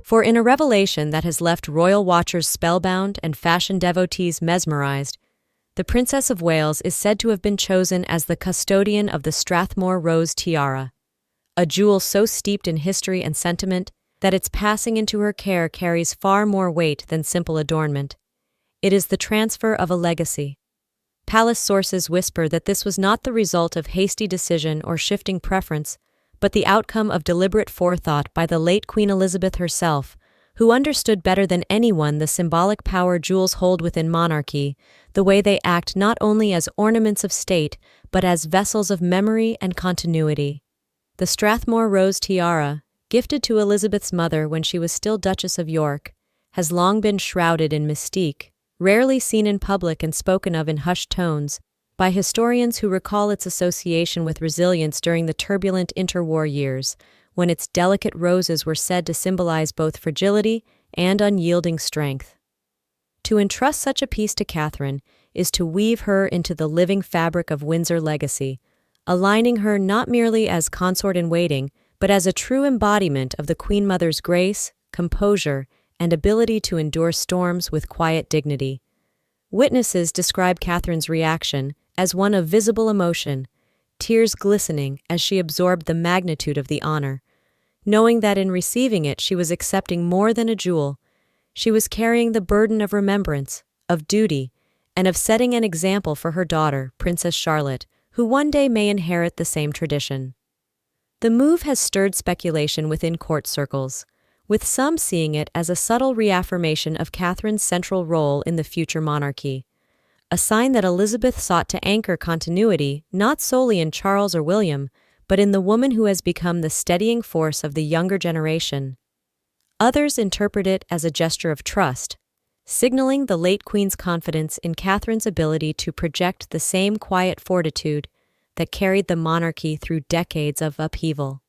For in a revelation that has left royal watchers spellbound and fashion devotees mesmerized, the Princess of Wales is said to have been chosen as the custodian of the Strathmore Rose tiara, a jewel so steeped in history and sentiment that its passing into her care carries far more weight than simple adornment. It is the transfer of a legacy. Palace sources whisper that this was not the result of hasty decision or shifting preference, but the outcome of deliberate forethought by the late Queen Elizabeth herself, who understood better than anyone the symbolic power jewels hold within monarchy, the way they act not only as ornaments of state, but as vessels of memory and continuity. The Strathmore Rose tiara, gifted to Elizabeth's mother when she was still Duchess of York, has long been shrouded in mystique, rarely seen in public and spoken of in hushed tones by historians who recall its association with resilience during the turbulent interwar years, when its delicate roses were said to symbolize both fragility and unyielding strength. To entrust such a piece to Catherine is to weave her into the living fabric of Windsor legacy, aligning her not merely as consort-in-waiting, but as a true embodiment of the Queen Mother's grace, composure, and ability to endure storms with quiet dignity. Witnesses describe Catherine's reaction as one of visible emotion, tears glistening as she absorbed the magnitude of the honor. Knowing that in receiving it she was accepting more than a jewel, she was carrying the burden of remembrance, of duty, and of setting an example for her daughter, Princess Charlotte, who one day may inherit the same tradition. The move has stirred speculation within court circles, with some seeing it as a subtle reaffirmation of Catherine's central role in the future monarchy, a sign that Elizabeth sought to anchor continuity not solely in Charles or William, but in the woman who has become the steadying force of the younger generation. Others interpret it as a gesture of trust, signaling the late Queen's confidence in Catherine's ability to project the same quiet fortitude that carried the monarchy through decades of upheaval.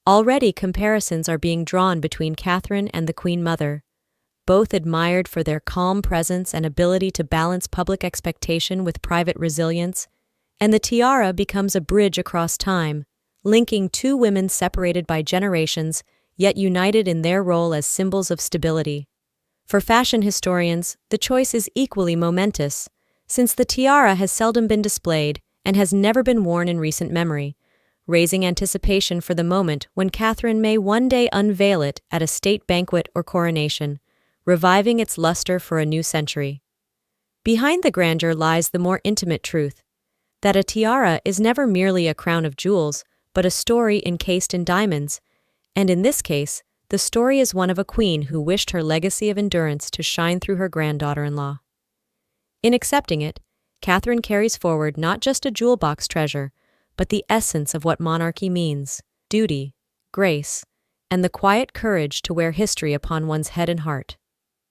Already comparisons are being drawn between Catherine and the Queen Mother, both admired for their calm presence and ability to balance public expectation with private resilience, and the tiara becomes a bridge across time, linking two women separated by generations, yet united in their role as symbols of stability. For fashion historians, the choice is equally momentous, since the tiara has seldom been displayed and has never been worn in recent memory, raising anticipation for the moment when Catherine may one day unveil it at a state banquet or coronation, reviving its luster for a new century. Behind the grandeur lies the more intimate truth, that a tiara is never merely a crown of jewels, but a story encased in diamonds, and in this case, the story is one of a queen who wished her legacy of endurance to shine through her granddaughter-in-law. In accepting it, Catherine carries forward not just a jewel box treasure, but the essence of what monarchy means: duty, grace, and the quiet courage to wear history upon one's head and heart.